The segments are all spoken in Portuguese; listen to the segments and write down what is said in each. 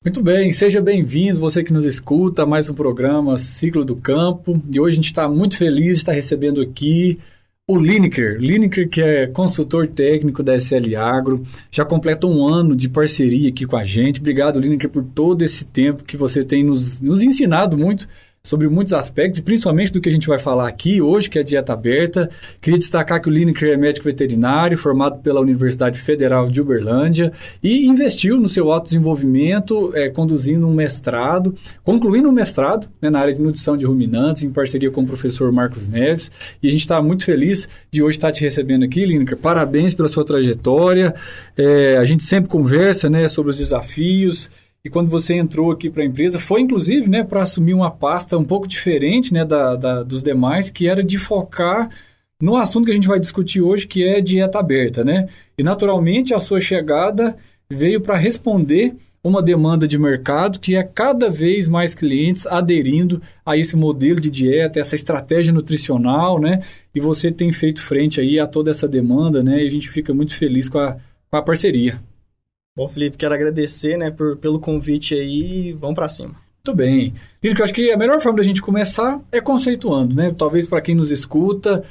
Muito bem, seja bem-vindo, você que nos escuta, a mais um programa Ciclo do Campo. E hoje a gente está muito feliz de estar recebendo aqui o Lineker. Lineker, que é consultor técnico da SL Agro, já completa um ano de parceria aqui com a gente. Obrigado, Lineker, por todo esse tempo que você tem nos ensinado muito sobre muitos aspectos, e principalmente do que a gente vai falar aqui hoje, que é a dieta aberta. Queria destacar que o Lineker é médico veterinário, formado pela Universidade Federal de Uberlândia, e investiu no seu autodesenvolvimento, conduzindo um mestrado, concluindo um mestrado na área de nutrição de ruminantes, em parceria com o professor Marcos Neves. E a gente está muito feliz de hoje estar te recebendo aqui, Lineker. Parabéns pela sua trajetória. A gente sempre conversa, sobre os desafios. E quando você entrou aqui para a empresa, foi inclusive para assumir uma pasta um pouco diferente dos demais, que era de focar no assunto que a gente vai discutir hoje, que é dieta aberta. E naturalmente a sua chegada veio para responder uma demanda de mercado, que é cada vez mais clientes aderindo a esse modelo de dieta, essa estratégia nutricional, e você tem feito frente aí a toda essa demanda, e a gente fica muito feliz com a parceria. Bom, Felipe, quero agradecer, pelo convite aí, vamos para cima. Muito bem. Lineker, eu acho que a melhor forma da gente começar é conceituando, Talvez para quem nos escuta,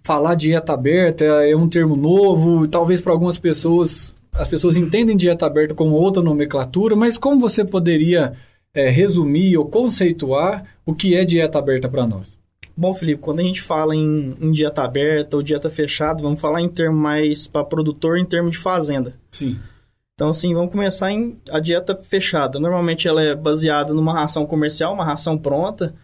falar dieta aberta é um termo novo, talvez para algumas pessoas, as pessoas entendem dieta aberta como outra nomenclatura, mas como você poderia resumir ou conceituar o que é dieta aberta para nós? Bom, Felipe, quando a gente fala em dieta aberta ou dieta fechada, vamos falar em termos mais para produtor, em termos de fazenda. Sim. Então, assim, vamos começar a dieta fechada. Normalmente ela é baseada numa ração comercial, uma ração pronta,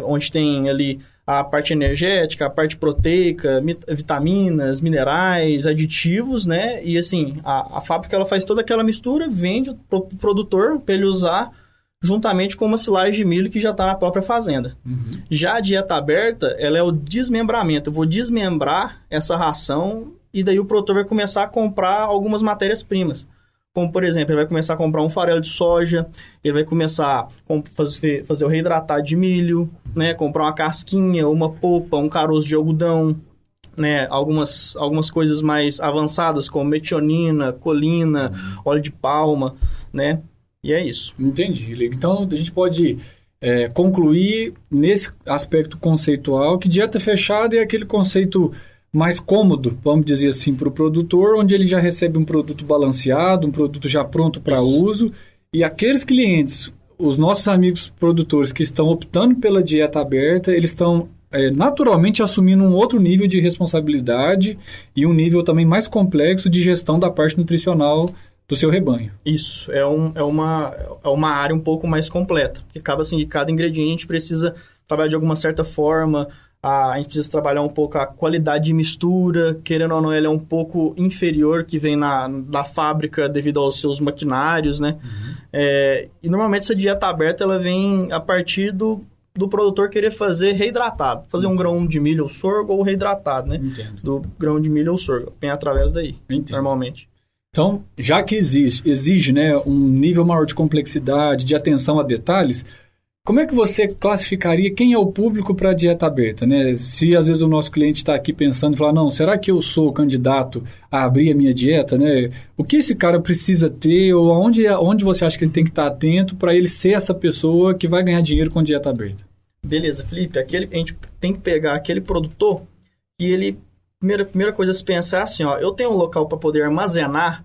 onde tem ali a parte energética, a parte proteica, vitaminas, minerais, aditivos, E, assim, a fábrica ela faz toda aquela mistura, vende para o produtor para ele usar juntamente com uma silagem de milho que já está na própria fazenda. Uhum. Já a dieta aberta, ela é o desmembramento. Eu vou desmembrar essa ração e daí o produtor vai começar a comprar algumas matérias-primas. Como, por exemplo, ele vai começar a comprar um farelo de soja, ele vai começar a fazer o reidratado de milho, comprar uma casquinha, uma polpa, um caroço de algodão, algumas coisas mais avançadas, como metionina, colina, óleo de palma, E é isso. Entendi. Então, a gente pode concluir nesse aspecto conceitual que dieta fechada é aquele conceito mais cômodo, vamos dizer assim, para o produtor, onde ele já recebe um produto balanceado, um produto já pronto para uso, e aqueles clientes, os nossos amigos produtores que estão optando pela dieta aberta, eles estão naturalmente assumindo um outro nível de responsabilidade e um nível também mais complexo de gestão da parte nutricional do seu rebanho. Isso, é uma área um pouco mais completa, porque acaba assim, cada ingrediente a gente precisa trabalhar de alguma certa forma, a gente precisa trabalhar um pouco a qualidade de mistura, querendo ou não, ela é um pouco inferior que vem da fábrica devido aos seus maquinários, Uhum. E normalmente essa dieta aberta, ela vem a partir do produtor querer fazer reidratado, fazer um grão de milho ou sorgo ou reidratado, Entendo. Do grão de milho ou sorgo, vem através daí, Entendo. Normalmente. Então, já que exige um nível maior de complexidade, de atenção a detalhes, como é que você classificaria quem é o público para a dieta aberta? Se às vezes o nosso cliente está aqui pensando e falar, não, será que eu sou candidato a abrir a minha dieta? O que esse cara precisa ter ou onde você acha que ele tem que estar atento para ele ser essa pessoa que vai ganhar dinheiro com dieta aberta? Beleza, Felipe, a gente tem que pegar aquele produtor e ele... Primeira coisa a se pensar é assim, eu tenho um local para poder armazenar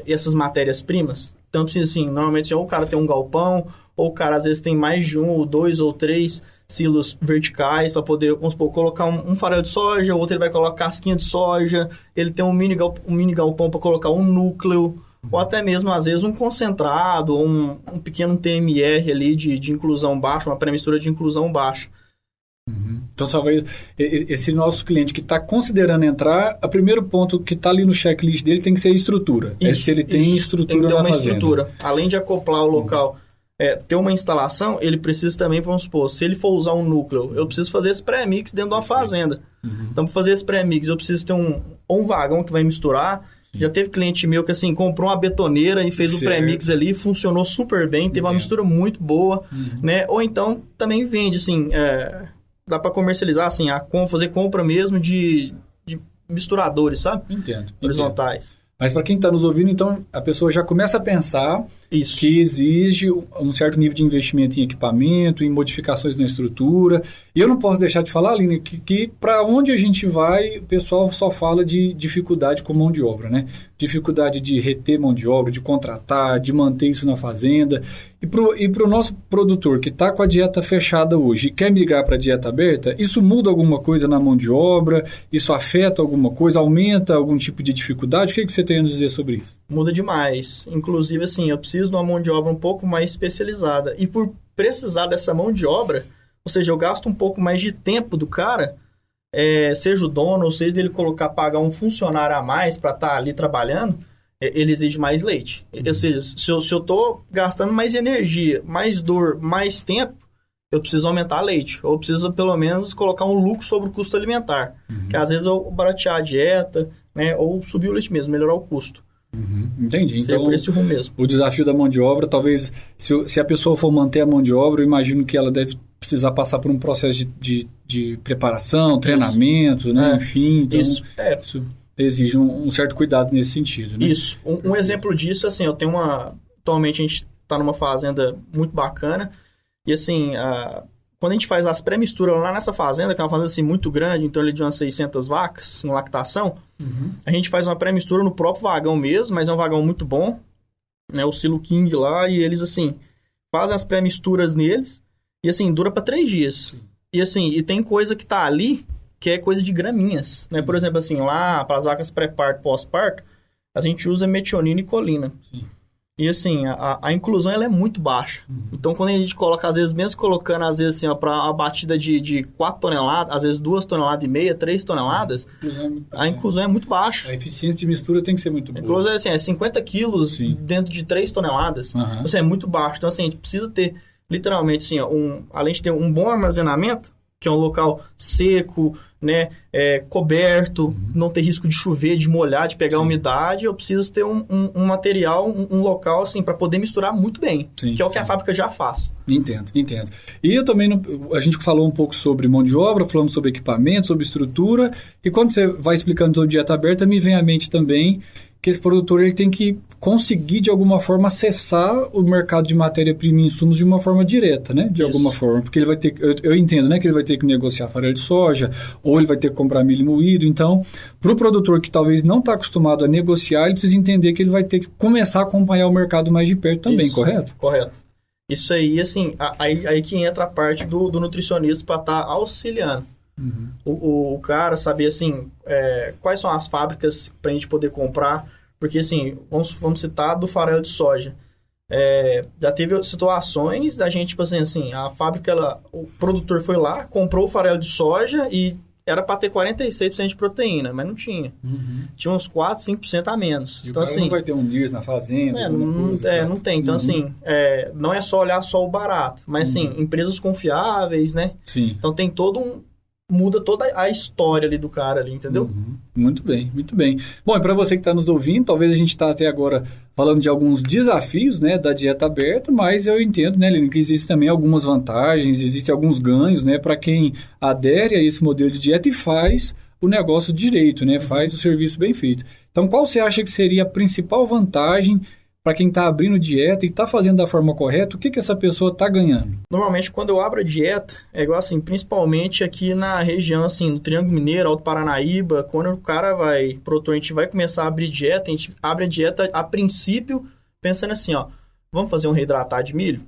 essas matérias-primas. Então, assim, normalmente ou o cara tem um galpão, ou o cara às vezes tem mais de 1, ou 2, ou 3 silos verticais para poder, vamos supor, colocar um farelo de soja, outro ele vai colocar casquinha de soja, ele tem um mini galpão para colocar um núcleo, ou até mesmo, às vezes, um concentrado, ou um pequeno TMR ali de inclusão baixa, uma pré-mistura de inclusão baixa. Uhum. Então, talvez esse nosso cliente que está considerando entrar, o primeiro ponto que está ali no checklist dele tem que ser a estrutura. Se ele tem estrutura na fazenda. Tem que ter uma estrutura. Além de acoplar o local, ter uma instalação, ele precisa também, vamos supor, se ele for usar um núcleo, eu preciso fazer esse pré-mix dentro de uma fazenda. Uhum. Então, para fazer esse pré-mix, eu preciso ter um vagão que vai misturar. Sim. Já teve cliente meu que, assim, comprou uma betoneira e fez o pré-mix ali, funcionou super bem, teve uma mistura muito boa, Ou então, também vende, assim... dá para comercializar, assim, fazer compra mesmo de misturadores, sabe? Entendo. Horizontais. Mas para quem está nos ouvindo, então, a pessoa já começa a pensar Isso. que exige um certo nível de investimento em equipamento, em modificações na estrutura. E eu não posso deixar de falar, Aline, que para onde a gente vai, o pessoal só fala de dificuldade com mão de obra, né? Dificuldade de reter mão de obra, de contratar, de manter isso na fazenda. E para o nosso produtor que está com a dieta fechada hoje e quer migrar para a dieta aberta, isso muda alguma coisa na mão de obra? Isso afeta alguma coisa? Aumenta algum tipo de dificuldade? O que você tem a dizer sobre isso? Muda demais. Inclusive, assim, eu preciso de uma mão de obra um pouco mais especializada. E por precisar dessa mão de obra, ou seja, eu gasto um pouco mais de tempo do cara, seja o dono, ou seja, dele pagar um funcionário a mais para estar ali trabalhando, ele exige mais leite. Ou seja, se eu estou gastando mais energia, mais dor, mais tempo, eu preciso aumentar leite. Ou eu preciso, pelo menos, colocar um lucro sobre o custo alimentar. Que às vezes eu baratear a dieta, né, ou subir o leite mesmo, melhorar o custo. Entendi. Então, por esse rumo mesmo. O desafio da mão de obra, talvez, se a pessoa for manter a mão de obra, eu imagino que ela deve precisar passar por um processo de preparação, treinamento, né? Enfim. Então, isso exige um certo cuidado nesse sentido, né? Isso. Um exemplo disso, assim, atualmente a gente está numa fazenda muito bacana e, assim, quando a gente faz as pré-misturas lá nessa fazenda, que é uma fazenda, assim, muito grande, em torno de umas 600 vacas em lactação, a gente faz uma pré-mistura no próprio vagão mesmo, mas é um vagão muito bom, né? O Silo King lá, e eles, assim, fazem as pré-misturas neles e, assim, dura para 3 dias. Sim. E, assim, e tem coisa que tá ali que é coisa de graminhas, né? Por exemplo, assim, lá, para as vacas pré-parto, pós-parto, a gente usa metionina e colina. Sim. E, assim, a inclusão, ela é muito baixa. Então, quando a gente coloca, às vezes, mesmo colocando, às vezes, assim, para uma batida de 4 toneladas, às vezes 2,5 toneladas, 3 toneladas, a inclusão é muito baixa. A eficiência de mistura tem que ser muito boa. A inclusão, assim, 50 quilos dentro de 3 toneladas. Assim, é muito baixo. Então, assim, a gente precisa ter, literalmente, assim, além de ter um bom armazenamento, que é um local seco, né, coberto, não ter risco de chover, de molhar, de pegar umidade, eu preciso ter um material, um local, assim, para poder misturar muito bem, que é o que a fábrica já faz. Entendo. E eu também, a gente falou um pouco sobre mão de obra, falamos sobre equipamento, sobre estrutura, e quando você vai explicando sobre dieta aberta, me vem à mente também que esse produtor ele tem que conseguir, de alguma forma, acessar o mercado de matéria-prima e insumos de uma forma direta, né? De alguma forma. Porque ele vai ter... Eu entendo, né? Que ele vai ter que negociar farelo de soja, ou ele vai ter que comprar milho moído. Então, para o produtor que talvez não está acostumado a negociar, ele precisa entender que ele vai ter que começar a acompanhar o mercado mais de perto também, correto? Correto. Isso aí, assim, aí que entra a parte do nutricionista para estar auxiliando. O cara saber, assim, quais são as fábricas para a gente poder comprar, porque, assim, vamos citar do farelo de soja. Já teve situações da gente, tipo assim, a fábrica, o produtor foi lá, comprou o farelo de soja e era para ter 46% de proteína, mas não tinha. Tinha uns 4, 5% a menos. E então, assim, não vai ter um DIRS na fazenda? Não tem. Então, assim, não é só olhar só o barato, mas, assim, empresas confiáveis, né? Sim. Então, tem muda toda a história ali do cara ali, entendeu? Muito bem. Bom, e para você que está nos ouvindo, talvez a gente está até agora falando de alguns desafios, né, da dieta aberta, mas eu entendo, né, Lino, que existem também algumas vantagens, existem alguns ganhos, né, para quem adere a esse modelo de dieta e faz o negócio direito, né, faz o serviço bem feito. Então, qual você acha que seria a principal vantagem para quem está abrindo dieta e está fazendo da forma correta? O que essa pessoa está ganhando? Normalmente, quando eu abro a dieta, é igual assim, principalmente aqui na região, assim, no Triângulo Mineiro, Alto Paranaíba, quando o cara produtor, a gente vai começar a abrir dieta, a gente abre a dieta a princípio, pensando assim, ó, vamos fazer um reidratado de milho?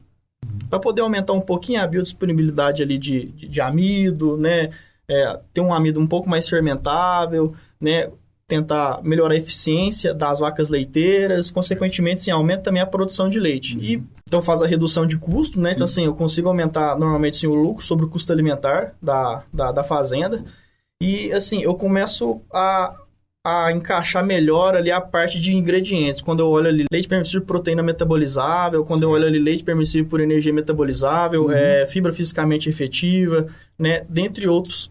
Para poder aumentar um pouquinho a biodisponibilidade ali de amido, né? Ter um amido um pouco mais fermentável, né? Tentar melhorar a eficiência das vacas leiteiras, consequentemente, assim, aumenta também a produção de leite. E então faz a redução de custo, né? Então, assim, eu consigo aumentar normalmente assim, o lucro sobre o custo alimentar da fazenda. E, assim, eu começo a encaixar melhor ali a parte de ingredientes. Quando eu olho ali leite permissível por proteína metabolizável, quando eu olho ali leite permissível por energia metabolizável, fibra fisicamente efetiva, né? Dentre outros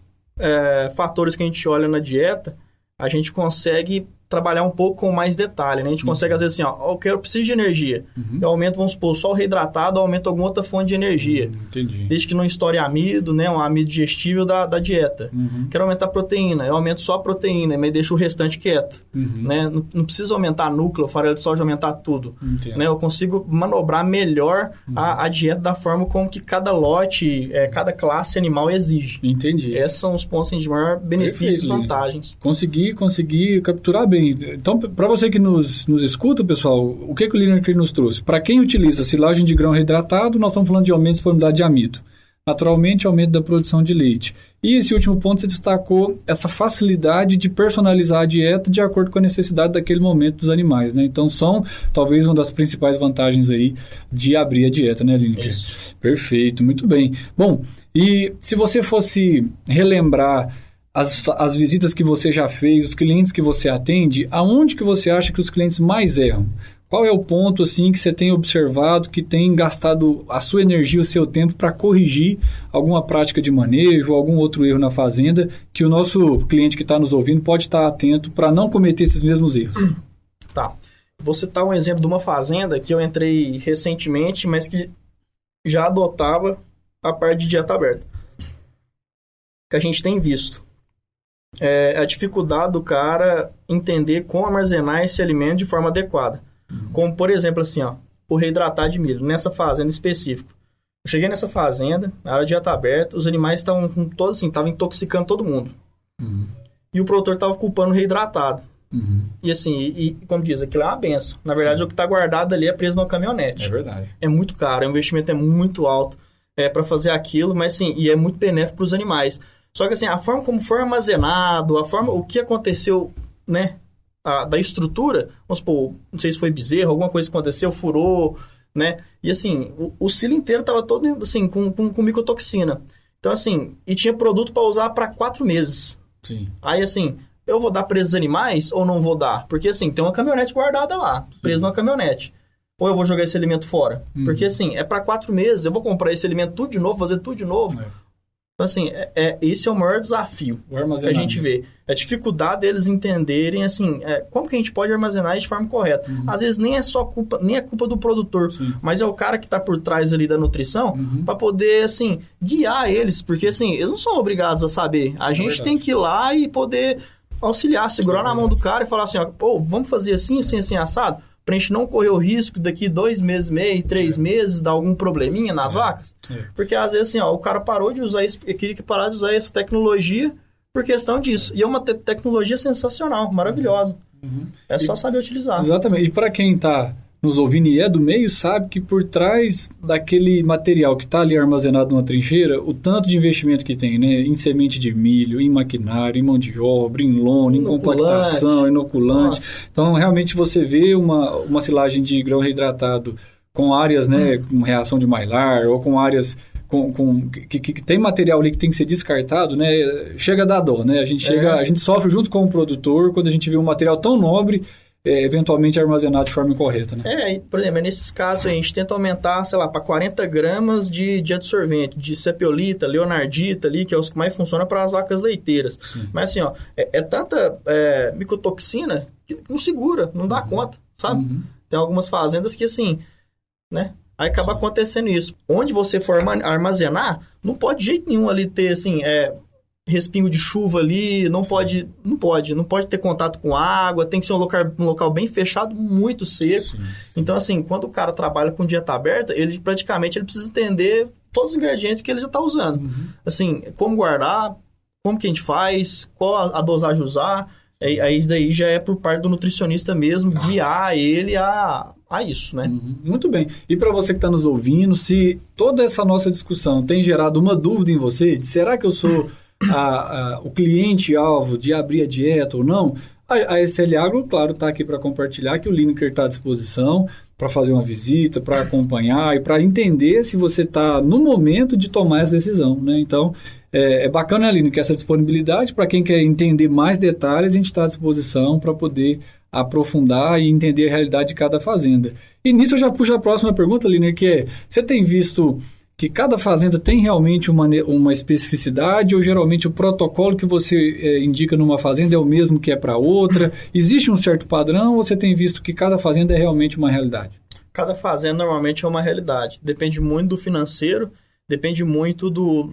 fatores que a gente olha na dieta, a gente consegue trabalhar um pouco com mais detalhe, né? A gente consegue, às vezes, assim, ó, eu preciso de energia. Eu aumento, vamos supor, só o reidratado, eu aumento alguma outra fonte de energia. Entendi. Desde que não estoure amido, né? Um amido digestível da dieta. Quero aumentar a proteína, eu aumento só a proteína, mas deixo o restante quieto. Né? Não preciso aumentar núcleo, farelo de soja, aumentar tudo. Né? Eu consigo manobrar melhor a dieta da forma como que cada lote, cada classe animal exige. Entendi. Esses são os pontos de maior benefícios e vantagens. Consegui capturar bem. Então, para você que nos escuta, pessoal, o que o Lineker nos trouxe? Para quem utiliza silagem de grão reidratado, nós estamos falando de aumento de disponibilidade de amido. Naturalmente, aumento da produção de leite. E esse último ponto, você destacou essa facilidade de personalizar a dieta de acordo com a necessidade daquele momento dos animais, né? Então, são talvez uma das principais vantagens aí de abrir a dieta, né, Lineker? Isso. Perfeito, muito bem. Bom, e se você fosse relembrar as visitas que você já fez, os clientes que você atende, aonde que você acha que os clientes mais erram? Qual é o ponto assim que você tem observado, que tem gastado a sua energia, o seu tempo para corrigir alguma prática de manejo, algum outro erro na fazenda, que o nosso cliente que está nos ouvindo pode estar atento para não cometer esses mesmos erros? Tá. Vou citar um exemplo de uma fazenda que eu entrei recentemente, mas que já adotava a parte de dieta aberta. Que a gente tem visto. A dificuldade do cara entender como armazenar esse alimento de forma adequada. Como, por exemplo, assim, ó, o reidratado de milho, nessa fazenda específica. Eu cheguei nessa fazenda, a área de dieta aberta, os animais estavam todos assim, estavam intoxicando todo mundo. E o produtor estava culpando o reidratado. E assim, como diz, aquilo é uma benção. Na verdade, o que está guardado ali é preso numa caminhonete. É verdade. É muito caro, o investimento é muito alto para fazer aquilo, mas sim, e é muito benéfico para os animais. Só que assim, a forma como foi armazenado, o que aconteceu, né, da estrutura, vamos supor, não sei se foi bezerro, alguma coisa que aconteceu, furou, né, e assim, o silo inteiro estava todo, assim, com micotoxina. Então assim, e tinha produto para usar para 4 meses. Sim. Aí assim, eu vou dar para esses animais ou não vou dar? Porque assim, tem uma caminhonete guardada lá, presa numa caminhonete. Ou eu vou jogar esse alimento fora? Porque assim, é para 4 meses, eu vou comprar esse alimento tudo de novo, fazer tudo de novo. Então, assim, esse é o maior desafio que a gente vê. A dificuldade deles entenderem, assim, como que a gente pode armazenar isso de forma correta. Às vezes nem é só culpa, nem é culpa do produtor, mas é o cara que está por trás ali da nutrição para poder, assim, guiar eles. Porque, assim, eles não são obrigados a saber. A gente tem que ir lá e poder auxiliar, segurar na mão do cara e falar assim, ó, pô, vamos fazer assim, assim, assim, assado? Pra gente não correr o risco daqui 2 meses e meio, 3 meses, dar algum probleminha nas vacas. Porque às vezes assim, ó, o cara parou de usar isso, queria que parar de usar essa tecnologia por questão disso. E é uma tecnologia sensacional, maravilhosa. É só saber utilizar. Exatamente. E para quem está nos ouvindo e é do meio, sabe que por trás daquele material que está ali armazenado numa trincheira, o tanto de investimento que tem, né? Em semente de milho, em maquinário, em mão de obra, em lona, em compactação, inoculante. Nossa. Então, realmente, você vê uma silagem de grão reidratado com áreas, né, com reação de Maillard, ou com áreas que tem material ali que tem que ser descartado, né? Chega a dar dó, né? A gente sofre junto com o produtor quando a gente vê um material tão nobre eventualmente armazenado de forma incorreta, né? Por exemplo, nesses casos a gente tenta aumentar, sei lá, para 40 gramas de adsorvente, de cepiolita, leonardita ali, que é os que mais funcionam para as vacas leiteiras. Sim. Mas assim, ó, tanta micotoxina que não segura, não dá conta, sabe? Tem algumas fazendas que assim, né? Aí acaba acontecendo isso. Onde você for armazenar, não pode de jeito nenhum ali ter, assim, respingo de chuva ali, não pode ter contato com água, tem que ser um local bem fechado, muito seco. Sim. Então, assim, quando o cara trabalha com dieta aberta, ele precisa entender todos os ingredientes que ele já está usando. Assim, como guardar, como que a gente faz, qual a dosagem usar, aí daí já é por parte do nutricionista mesmo, guiar ele a isso, né? Muito bem. E para você que está nos ouvindo, se toda essa nossa discussão tem gerado uma dúvida em você, de será que eu sou o cliente-alvo de abrir a dieta ou não, a SL Agro, claro, está aqui para compartilhar que o Lineker está à disposição para fazer uma visita, para acompanhar e para entender se você está no momento de tomar essa decisão, né? Então, é bacana, Lineker, essa disponibilidade. Para quem quer entender mais detalhes, a gente está à disposição para poder aprofundar e entender a realidade de cada fazenda. E nisso eu já puxo a próxima pergunta, Lineker, que é, você tem visto que cada fazenda tem realmente uma especificidade ou geralmente o protocolo que você indica numa fazenda é o mesmo que é para outra? Existe um certo padrão ou você tem visto que cada fazenda é realmente uma realidade? Cada fazenda normalmente é uma realidade. Depende muito do financeiro, depende muito do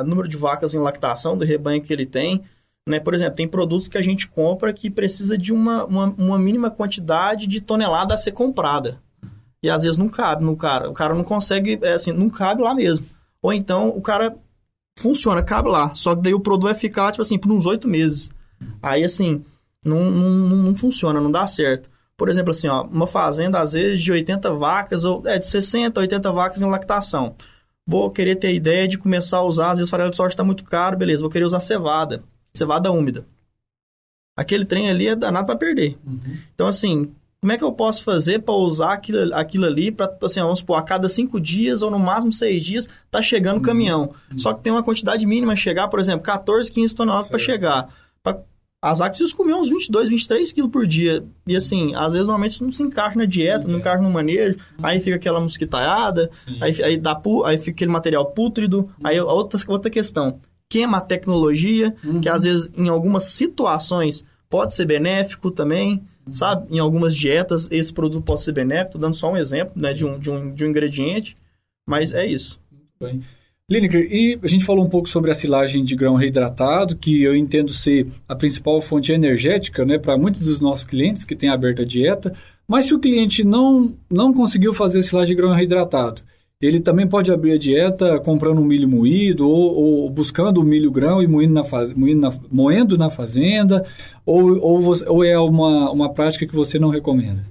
número de vacas em lactação, do rebanho que ele tem. Né? Por exemplo, tem produtos que a gente compra que precisa de uma mínima quantidade de tonelada a ser comprada. E às vezes não cabe no cara. O cara não consegue, não cabe lá mesmo. Ou então o cara funciona, cabe lá. Só que daí o produto vai ficar, tipo assim, por uns 8 meses. Aí, assim, não funciona, não dá certo. Por exemplo, assim, ó, uma fazenda, às vezes, de 80 vacas, ou de 60 a 80 vacas em lactação. Vou querer ter a ideia de começar a usar, às vezes, farelo de soja está muito caro, beleza, vou querer usar cevada úmida. Aquele trem ali é danado para perder. Então, assim, como é que eu posso fazer para usar aquilo ali para, assim, vamos supor, a cada 5 dias ou no máximo 6 dias tá chegando o caminhão. Só que tem uma quantidade mínima a chegar, por exemplo, 14, 15 toneladas para chegar. As vacas precisam comer uns 22, 23 quilos por dia. E assim, às vezes normalmente isso não se encaixa na dieta, não encaixa no manejo, aí fica aquela mosquitaiada, aí fica aquele material pútrido. Aí outra questão, queima a tecnologia, que às vezes em algumas situações pode ser benéfico também. Sabe? Em algumas dietas, esse produto pode ser benéfico. Tô dando só um exemplo, né, de um ingrediente, mas é isso. Muito bem. Lineker, e a gente falou um pouco sobre a silagem de grão reidratado, que eu entendo ser a principal fonte energética, né, para muitos dos nossos clientes que têm aberto a dieta, mas se o cliente não conseguiu fazer a silagem de grão reidratado, ele também pode abrir a dieta comprando um milho moído ou buscando o milho grão e moendo na fazenda, ou é uma prática que você não recomenda?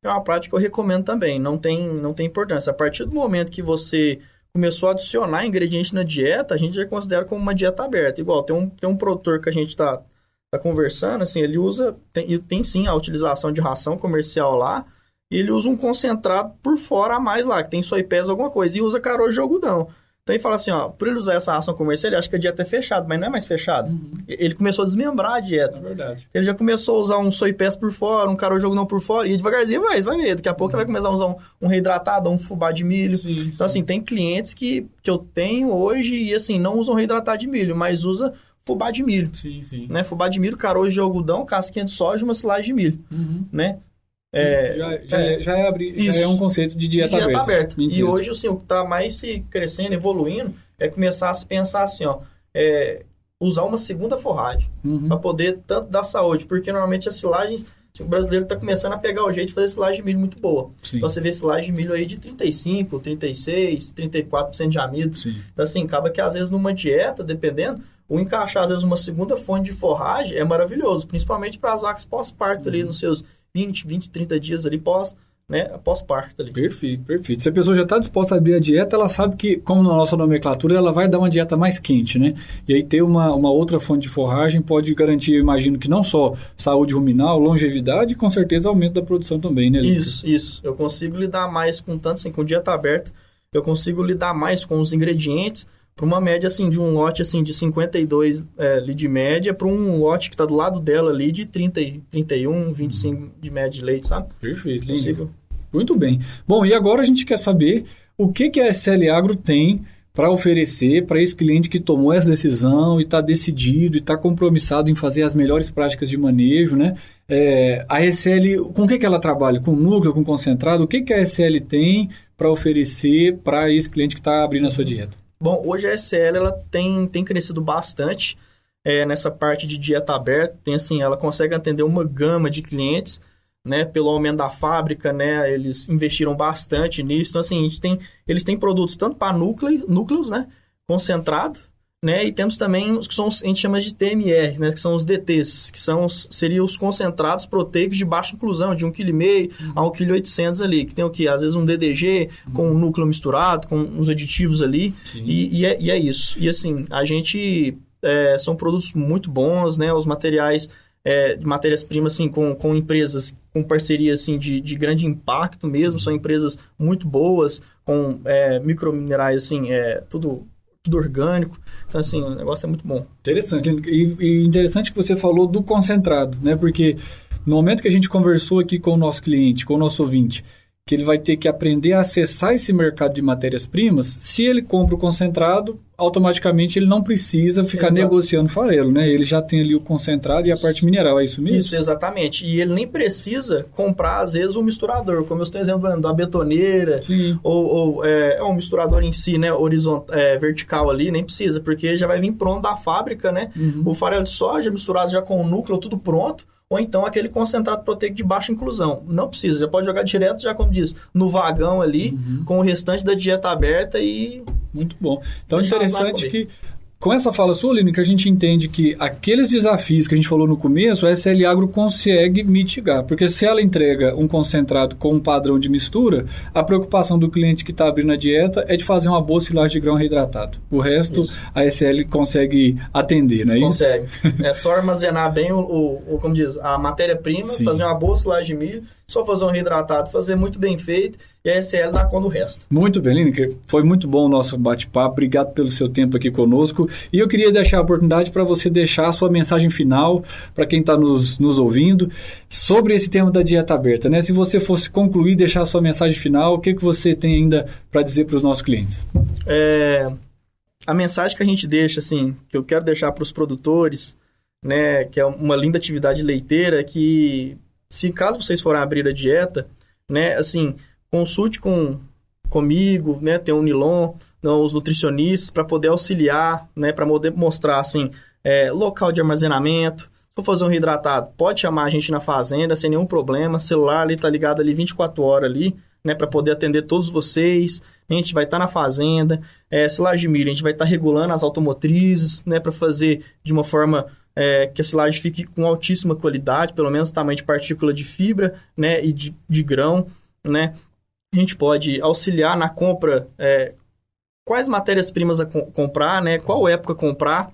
É uma prática que eu recomendo também, não tem importância. A partir do momento que você começou a adicionar ingredientes na dieta, a gente já considera como uma dieta aberta. Igual, tem um produtor que a gente está conversando, assim, ele tem sim a utilização de ração comercial lá, e ele usa um concentrado por fora a mais lá, que tem soypés alguma coisa, e usa caroço de algodão. Então ele fala assim, ó, por ele usar essa ração comercial, ele acha que a dieta é fechada, mas não é mais fechada. Ele começou a desmembrar a dieta. É verdade. Ele já começou a usar um soypés por fora, um caroço de algodão por fora, e devagarzinho vai ver. Daqui a pouco ele vai começar a usar um reidratado, um fubá de milho. Sim. Então, assim, tem clientes que eu tenho hoje e, assim, não usam reidratado de milho, mas usa fubá de milho. Sim. Né? Fubá de milho, caroço de algodão, casquinha de soja e uma silagem de milho. Né? Já é um conceito de dieta aberta. E hoje, assim, o que está mais se crescendo, evoluindo, é começar a se pensar assim, ó, usar uma segunda forragem para poder tanto dar saúde, porque normalmente as silagens, o brasileiro está começando a pegar o jeito de fazer silagem de milho muito boa. Sim. Então você vê silagem de milho aí de 35, 36, 34% de amido. Sim. Então assim, acaba que às vezes numa dieta, dependendo, o encaixar às vezes uma segunda fonte de forragem é maravilhoso, principalmente para as vacas pós-parto ali nos seus 20, 30 dias ali pós-parto ali. Perfeito. Se a pessoa já está disposta a abrir a dieta, ela sabe que, como na nossa nomenclatura, ela vai dar uma dieta mais quente, né? E aí ter uma outra fonte de forragem pode garantir, eu imagino, que não só saúde ruminal, longevidade e com certeza aumento da produção também, né, Lucas? Isso. Eu consigo lidar mais com tanto assim, com dieta aberta, eu consigo lidar mais com os ingredientes para uma média assim, de um lote assim, de 52 ali de média para um lote que está do lado dela ali de 30, 31, 25 de média de leite, sabe? Perfeito, lindo. Muito bem. Bom, e agora a gente quer saber o que a SL Agro tem para oferecer para esse cliente que tomou essa decisão e está decidido e está compromissado em fazer as melhores práticas de manejo, né? A SL, com o que ela trabalha? Com núcleo, com concentrado? O que a SL tem para oferecer para esse cliente que está abrindo a sua dieta? Bom, hoje a SL ela tem crescido bastante nessa parte de dieta aberta. Ela consegue atender uma gama de clientes, né, pelo aumento da fábrica, né, eles investiram bastante nisso. Então, assim, eles têm produtos tanto para núcleos, né, concentrado, né, e temos também os que a gente chama de TMR, né, que são os DTs, que seriam os concentrados proteicos de baixa inclusão, de 1,5 kg a 1,8 kg ali, que tem o quê? Às vezes um DDG com um núcleo misturado, com uns aditivos ali, e é isso. E assim, a gente, são produtos muito bons, né, os materiais, de matérias-primas, assim, com empresas com parceria, assim, de grande impacto mesmo, são empresas muito boas, com microminerais, assim, tudo orgânico. Então, assim, o negócio é muito bom. Interessante. E interessante que você falou do concentrado, né? Porque no momento que a gente conversou aqui com o nosso cliente, com o nosso ouvinte, que ele vai ter que aprender a acessar esse mercado de matérias-primas. Se ele compra o concentrado, automaticamente ele não precisa ficar negociando farelo, né? Ele já tem ali o concentrado e a parte mineral, é isso mesmo? Isso, exatamente. E ele nem precisa comprar, às vezes, um misturador, como eu estou exemplo da betoneira, ou um misturador em si, né, vertical ali, nem precisa, porque já vai vir pronto da fábrica, né? O farelo de soja misturado já com o núcleo, tudo pronto, ou então aquele concentrado proteico de baixa inclusão. Não precisa, já pode jogar direto, já como diz, no vagão ali, com o restante da dieta aberta e... Muito bom. Então, interessante que, com essa fala sua, Lineker, a gente entende que aqueles desafios que a gente falou no começo, a SL Agro consegue mitigar, porque se ela entrega um concentrado com um padrão de mistura, a preocupação do cliente que está abrindo a dieta é de fazer uma boa silagem de grão reidratado. O resto, a SL consegue atender, não é isso? Consegue. É só armazenar bem como diz, a matéria-prima, fazer uma boa silagem de milho, só fazer um reidratado, fazer muito bem feito, e a SL dá conta do resto. Muito bem, Lineker. Foi muito bom o nosso bate-papo. Obrigado pelo seu tempo aqui conosco. E eu queria deixar a oportunidade para você deixar a sua mensagem final para quem está nos ouvindo sobre esse tema da dieta aberta, né? Se você fosse concluir, deixar a sua mensagem final, o que você tem ainda para dizer para os nossos clientes? A mensagem que a gente deixa, assim, que eu quero deixar para os produtores, né, que é uma linda atividade leiteira, que se caso vocês forem abrir a dieta, né, assim, consulte comigo, né, tem o Nilon, os nutricionistas, para poder auxiliar, né, para poder mostrar, assim, local de armazenamento. Se for fazer um reidratado, pode chamar a gente na fazenda, sem nenhum problema, celular ali tá ligado ali 24 horas ali, né, para poder atender todos vocês. A gente vai estar na fazenda, silagem de milho, a gente vai estar regulando as automotrizes, né, para fazer de uma forma que a silagem fique com altíssima qualidade, pelo menos tamanho de partícula de fibra, né, e de grão, né. A gente pode auxiliar na compra, quais matérias-primas a comprar, né, qual época comprar,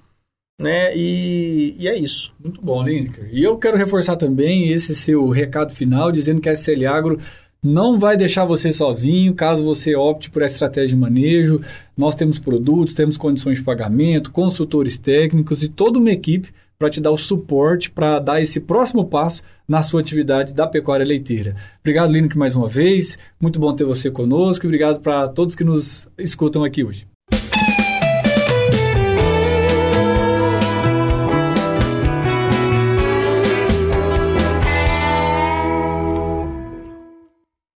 né, e é isso. Muito bom, Lineker. E eu quero reforçar também esse seu recado final, dizendo que a SL Agro não vai deixar você sozinho, caso você opte por essa estratégia de manejo. Nós temos produtos, temos condições de pagamento, consultores técnicos e toda uma equipe para te dar o suporte para dar esse próximo passo na sua atividade da pecuária leiteira. Obrigado, Lineker, mais uma vez. Muito bom ter você conosco e obrigado para todos que nos escutam aqui hoje.